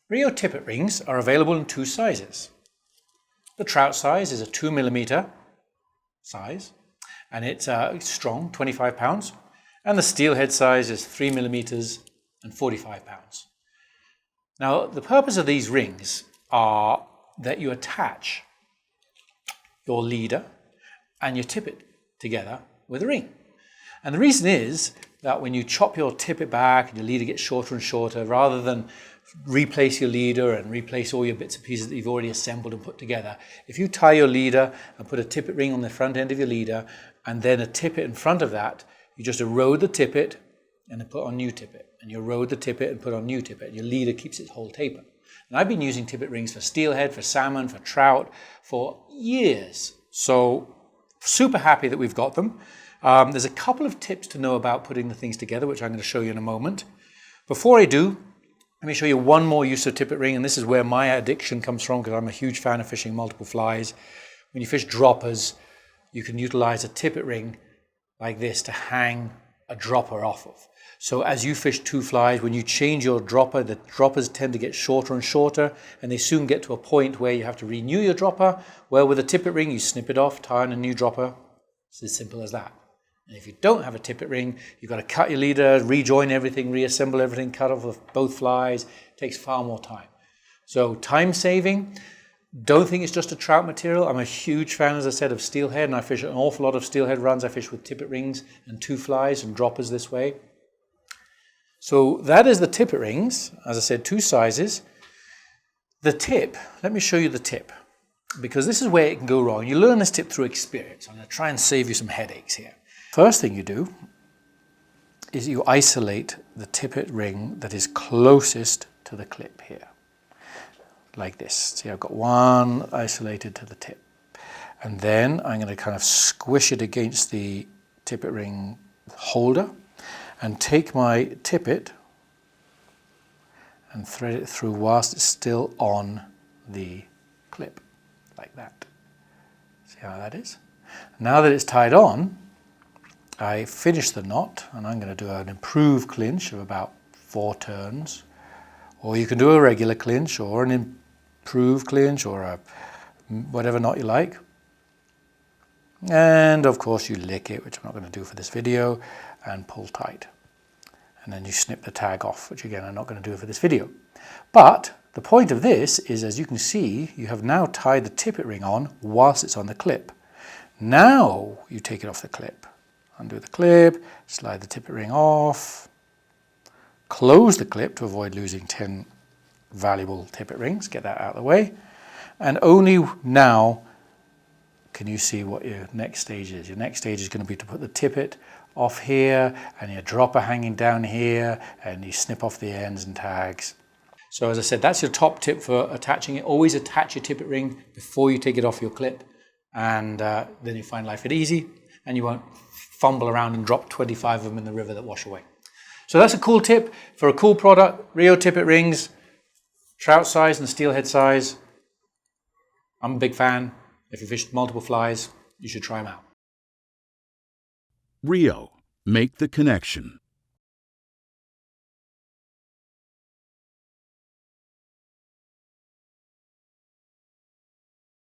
RIO tippet rings are available in two sizes. The trout size is a 2mm size, and it's strong, 25 pounds. And the steelhead size is 3mm and 45 pounds. Now, the purpose of these rings are that you attach your leader and your tippet together with a ring. And the reason is that when you chop your tippet back and your leader gets shorter and shorter, rather than replace your leader and replace all your bits and pieces that you've already assembled and put together, if you tie your leader and put a tippet ring on the front end of your leader and then a tippet in front of that, you just erode the tippet and then put on new tippet, and you erode the tippet and put on new tippet, and your leader keeps its whole taper. And I've been using tippet rings for steelhead, for salmon, for trout for years. So super happy that we've got them. There's a couple of tips to know about putting the things together, which I'm going to show you in a moment. Before I do, let me show you one more use of tippet ring, and this is where my addiction comes from, because I'm a huge fan of fishing multiple flies. When you fish droppers, you can utilize a tippet ring like this to hang a dropper off of. So as you fish two flies, when you change your dropper, the droppers tend to get shorter and shorter, and they soon get to a point where you have to renew your dropper. Well, with a tippet ring, you snip it off, tie on a new dropper. It's as simple as that. And if you don't have a tippet ring, you've got to cut your leader, rejoin everything, reassemble everything, cut off both flies. It takes far more time. So time saving. Don't think it's just a trout material. I'm a huge fan, as I said, of steelhead, and I fish an awful lot of steelhead runs. I fish with tippet rings and two flies and droppers this way. So that is the tippet rings. As I said, two sizes. The tip, let me show you the tip, because this is where it can go wrong. You learn this tip through experience. I'm going to try and save you some headaches here. First thing you do is you isolate the tippet ring that is closest to the clip here, like this. See, I've got one isolated to the tip. And then I'm going to kind of squish it against the tippet ring holder and take my tippet and thread it through whilst it's still on the clip, like that. See how that is? Now that it's tied on, I finish the knot, and I'm going to do an improved clinch of about 4 turns. Or you can do a regular clinch or an improved clinch or a whatever knot you like. And of course you lick it, which I'm not going to do for this video, and pull tight. And then you snip the tag off, which again I'm not going to do for this video. But the point of this is, as you can see, you have now tied the tippet ring on whilst it's on the clip. Now you take it off the clip. Undo the clip, slide the tippet ring off, close the clip to avoid losing 10 valuable tippet rings, get that out of the way, and only now can you see what your next stage is. Your next stage is going to be to put the tippet off here and your dropper hanging down here, and you snip off the ends and tags. So as I said, that's your top tip for attaching it. Always attach your tippet ring before you take it off your clip, and then you find life easy, and you won't fumble around and drop 25 of them in the river that wash away. So that's a cool tip for a cool product. RIO tippet rings, trout size and steelhead size. I'm a big fan. If you fish multiple flies, you should try them out. RIO, make the connection.